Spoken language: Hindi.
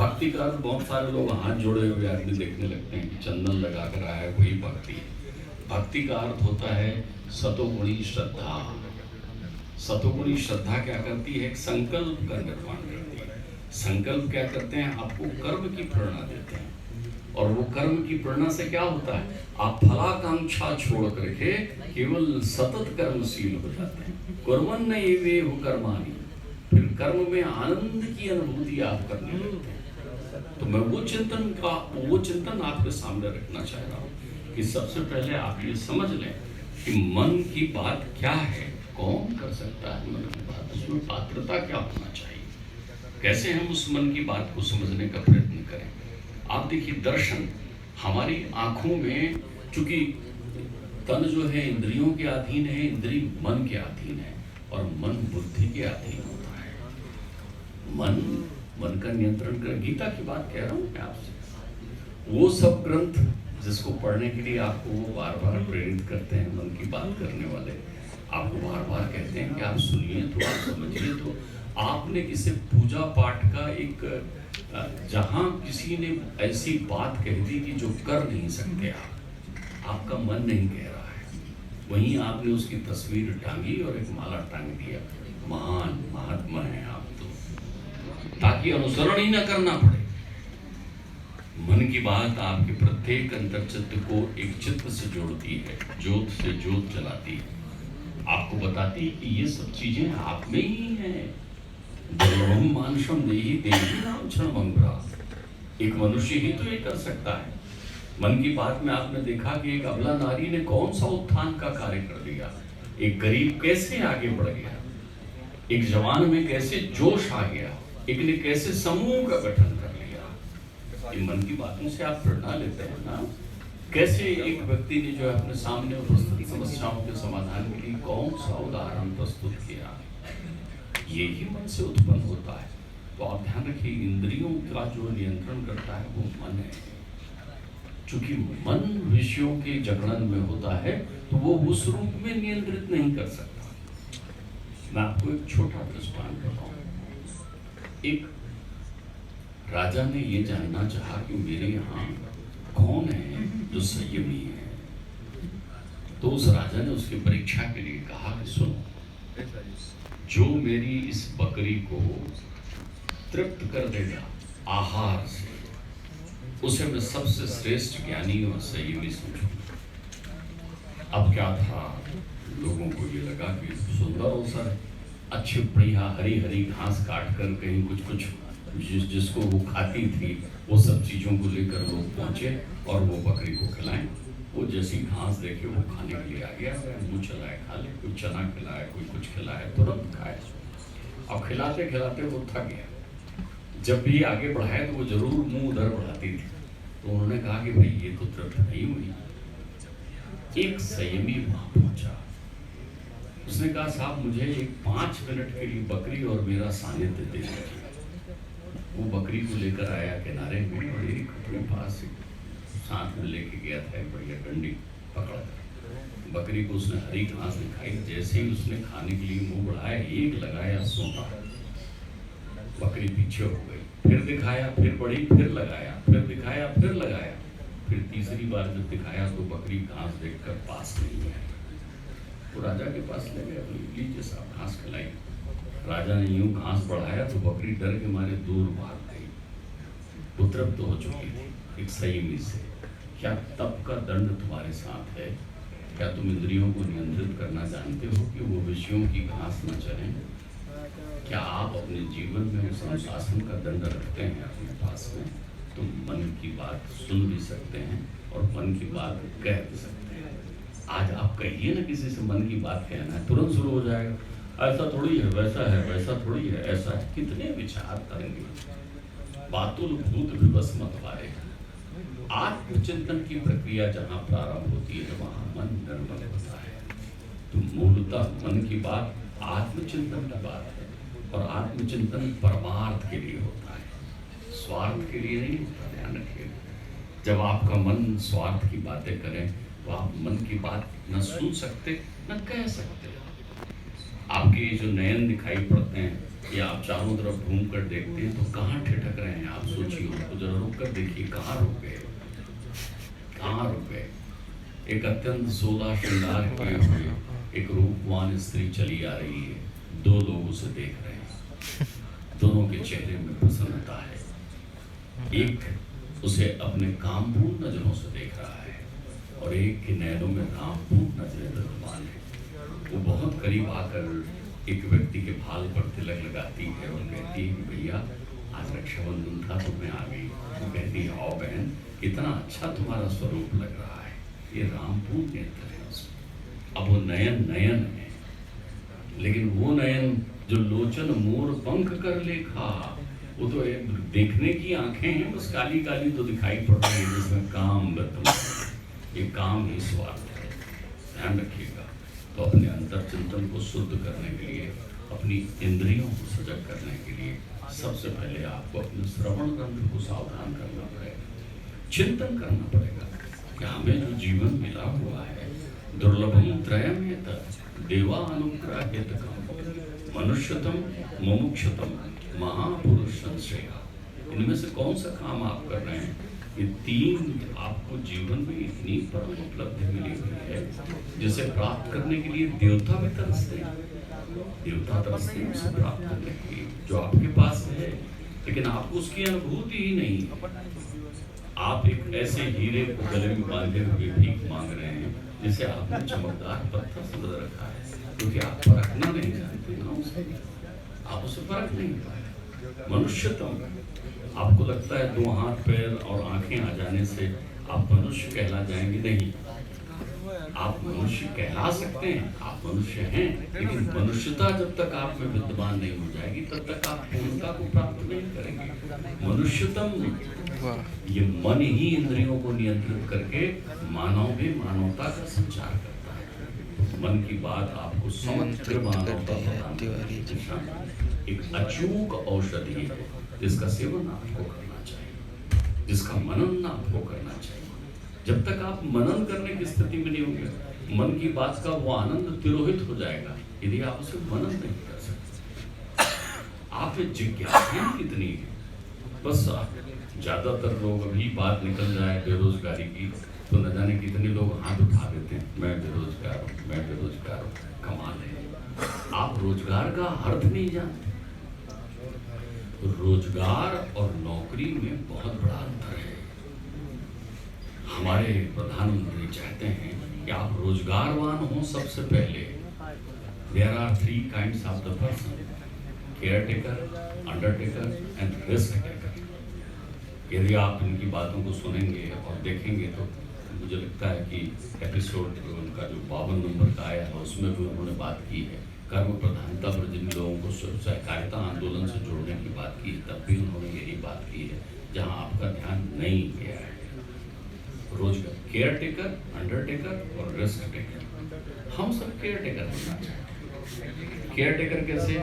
भक्ति का अर्थ बहुत सारे लोग हाथ जोड़े हुए आदमी देखने लगते हैं कि चंदन लगा कर आया है वही भक्ति है। भक्ति का अर्थ होता है सतोगुणी श्रद्धा। सतोगुणी श्रद्धा क्या करती है? एक संकल्प का निर्माण करती है। संकल्प क्या करते हैं? आपको कर्म की प्रेरणा देते हैं, और वो कर्म की प्रेरणा से क्या होता है? आप फलाकांक्षा छोड़ करके केवल सतत कर्मशील हो जाते हैं। कुर्वन्न एवेह कर्माणि, फिर कर्म में आनंद की अनुभूति आप करने लगते हैं। तो मैं वो चिंतन आपके सामने रखना चाह रहा हूँ कि सबसे पहले आप ये समझ लें कि मन की बात क्या है, कौन कर सकता है मन की बात, उसमें पात्रता क्या होना चाहिए, कैसे हम उस मन की बात को समझने का प्रयत्न करें। आप देखिए, दर्शन हमारी आंखों में, चूंकि तन जो है इंद्रियों के अधीन है, इंद्रिय मन के अधीन है, और मन बुद्धि के अधीन होता है। मन का नियंत्रण कर। गीता की बात कह रहा हूँ मैं आपसे। वो सब ग्रंथ जिसको पढ़ने के लिए आपको वो बार बार प्रेरित करते हैं, मन की बात करने वाले आपको बार बार कहते हैं कि आप सुनिए तो, आप समझिए तो। आपने किसी पूजा पाठ का एक, जहां किसी ने ऐसी बात कह दी कि जो कर नहीं सकते आपका मन नहीं कह रहा है, वहीं आपने उसकी तस्वीर टांगी और एक माला टांग दिया। महान महात्मा है आप तो, ताकि अनुसरण ही न करना पड़े। मन की बात आपके प्रत्येक अंतर्चित्त को एक चित्त से जोड़ती है, जोत से जोत जलाती है, आपको बताती है कि ये सब चीजें आप में ही हैं। दुर्लभम मानुषम देहि देहि नाम क्षणमंगरा। एक मनुष्य ही तो ये कर सकता है। मन की बात में आपने देखा कि एक अबला नारी ने कौन सा उत्थान का कार्य कर दिया, एक गरीब कैसे आगे बढ़ गया, एक जवान में कैसे जोश आ गया, एक ने कैसे समूह का गठन कर लिया। इन मन की बातों से आप प्रेरणा लेते हैं ना। कैसे एक व्यक्ति ने जो है अपने सामने उपस्थित समस्याओं के समाधान के लिए कौन सा उदाहरण प्रस्तुत किया, ये ही मन से उत्पन्न होता है। तो आप ध्यान रखिए, इंद्रियों का जो नियंत्रण करता है वो मन है। चूंकि मन विषयों के जगड़न में होता है तो वो उस रूप में नियंत्रित नहीं कर सकता। मैं आपको एक छोटा दृष्टांत बताऊं। एक राजा ने ये जानना चाहा कि मेरे यहाँ कौन है जो संयमी है। तो उस राजा ने उसकी परीक्षा के लिए कहा कि सुनो, जो मेरी इस बकरी को तृप्त कर देगा आहार से, उसे मैं सबसे श्रेष्ठ ज्ञानी और संयमी समझूंगा। अब क्या था, लोगों को ये लगा कि सुंदर अवसर, अच्छी बढ़िया हरी हरी घास काट कर कहीं कुछ जिसको वो खाती थी वो सब चीज़ों को लेकर लोग पहुंचे और वो बकरी को खिलाएं। वो जैसी घास देखे वो खाने के लिए आ गया, मुँह चलाए खा ले, कोई चना खिलाए, कोई कुछ खिलाए, तुरंत खाए। और खिलाते खिलाते वो थक गया। जब भी आगे बढ़ाए तो वो जरूर मुंह उधर बढ़ाती थी। तो उन्होंने कहा कि भाई ये तो तृप्त नहीं हुई। एक संयमी वहां पहुंचा, उसने कहा साहब मुझे एक 5 मिनट के लिए बकरी और मेरा सानिध्य दे दीजिए। वो बकरी को लेकर आया किनारे में और एक अपने पास साथ में लेके गया था, एक बढ़िया डंडी पकड़ा था। बकरी को उसने हरी घास दिखाई, जैसे ही उसने खाने के लिए मुंह बढ़ाया, एक लगाया सोना, बकरी पीछे हो गई। फिर दिखाया, फिर बढ़ी, फिर लगाया, फिर दिखाया, फिर लगाया। फिर तीसरी बार जब दिखाया तो बकरी घास देखकर पास नहीं है। वो राजा के पास ले गया, लीजिए साहब घास खिलाई। राजा ने यूं घास बढ़ाया तो बकरी डर के मारे दूर भाग गई। वो तृप्त हो चुकी थी एक संयमी से। क्या तप का दंड तुम्हारे साथ है? क्या तुम इंद्रियों को नियंत्रित करना जानते हो कि वो विषयों की घास न चलें? क्या आप अपने जीवन में उस अनुशासन का दंड रखते हैं अपने पास में? तुम मन की बात सुन भी सकते हैं और मन की बात कह भी सकते हैं। आज आप कहिए ना किसी से मन की बात कहना है, तुरंत शुरू हो जाएगा, ऐसा थोड़ी है, वैसा थोड़ी है, ऐसा है। कितने विचार करेंगे, बातुल भूत विवश मत पाए। आत्मचिंतन की प्रक्रिया जहाँ प्रारंभ होती है वहाँ मन निर्मल होता है। तो मूलतः मन की बात आत्मचिंतन की बात है, और आत्मचिंतन परमार्थ के लिए होता है, स्वार्थ के लिए नहीं होता। ध्यान रखिएगा, जब आपका मन स्वार्थ की बातें करें तो आप मन की बात न सुन सकते न कह सकते। आपके जो नयन दिखाई पड़ते हैं या आप चारों तरफ घूम कर देखते हैं तो कहाँ ठिठक रहे हैं आप सोच सोचिए, उनको जरा रुक कर देखिए, कहाँ रुक गए, कहाँ रुक गए। एक अत्यंत सोलह श्रृंगार किए हुए एक रूपवान स्त्री चली आ रही है, दो लोग उसे देख रहे हैं, दोनों के चेहरे में प्रसन्नता है। एक उसे अपने कामपूर्ण नजरों से देख रहा है और एक के नैनों में रामपूर्ण नजरें विद्यमान है। वो बहुत करीब आकर एक व्यक्ति के भाल पर तिलक लगाती है और कहती है कि भैया आज रक्षाबंधन था तो मैं आ गई। वो कहती है, आओ बहन, इतना अच्छा तुम्हारा स्वरूप लग रहा है, ये रामपूर्ण नेत्र है उसमें। अब वो नयन नयन है, लेकिन वो नयन जो लोचन मोर पंख कर लेखा, वो तो एक देखने की आंखें हैं, बस काली काली तो दिखाई पड़ रही है, जिसमें काम वर्तमान, ये काम ही स्वार्थ है। ध्यान रखिएगा। तो अपने अंतर चिंतन को शुद्ध करने के लिए, अपनी इंद्रियों को सजग करने के लिए सबसे पहले आपको अपने श्रवण तंत्र को सावधान करना पड़ेगा, चिंतन करना पड़ेगा कि हमें जो जीवन मिला हुआ है, दुर्लभम त्रयमेतत् देवानुग्रह हितकम मनुष्यतम मुमुक्षुतम महापुरुष संश्रय। इनमें से कौन सा काम आप कर रहे हैं? ये तीन आपको जीवन में इतनी परम उपलब्धि मिली हुई है, जिसे प्राप्त करने के लिए देवता भी तरसते हैं, देवता तरसते हैं उसे प्राप्त करने के लिए, जो आपके पास है, लेकिन आपको उसकी अनुभूति ही नहीं है। आप एक ऐसे हीरे को गले में बांधे हुए भीख मांग रहे हैं, जिसे आपने चमकदार पत्थर समझ रखा है, क्योंकि आप परखना नहीं जानते ना उसे, आप उसे परख नहीं पाए। मनुष्यतम, आपको लगता है दो हाथ पैर और आंखें आ जाने से आप मनुष्य कहला जाएंगे? नहीं, आप मनुष्य कहला सकते हैं, आप मनुष्य हैं, लेकिन मनुष्यता जब तक आप में विद्यमान नहीं हो जाएगी तब तक आप पूर्णता को प्राप्त नहीं करेंगे। मनुष्यतम, ये मन ही इंद्रियों को नियंत्रित करके मानव में मानवता का संचार करता है। मन की बात आपको समग्र मानवता एक अचूक औषधि है, जिसका सेवन आपको करना चाहिए, जिसका मनन आपको करना चाहिए। जब तक आप मनन करने की स्थिति में नहीं होंगे, मन की बात का वो आनंद तिरोहित हो जाएगा यदि आप उसे मनन नहीं कर सकते। आप में जिज्ञासा कितनी है, बस ज्यादातर लोग, अभी बात निकल जाए बेरोजगारी की तो न जाने कितने लोग हाथ उठा देते हैं, मैं बेरोजगार हूँ, मैं बेरोजगार हूँ। कमाल है, आप रोजगार का अर्थ नहीं जानते। रोजगार और नौकरी में बहुत बड़ा अंतर है। हमारे प्रधानमंत्री चाहते हैं कि आप रोजगारवान हो सबसे पहले। There are 3 kinds of the person, caretaker, undertaker and risk taker. यदि आप इनकी बातों को सुनेंगे और देखेंगे तो मुझे लगता है कि एपिसोड उनका जो 52 नंबर का आया है उसमें भी उन्होंने बात की है, कर्म प्रधानता पर जिन लोगों को सहकारिता आंदोलन से जोड़ने की बात की, तब भी उन्होंने यही बात की है, जहां आपका ध्यान नहीं गया है। रोजगार, केयर टेकर, अंडरटेकर और रिस्क टेकर। हम सब केयर टेकर बनना चाहते हैं। केयर टेकर कैसे?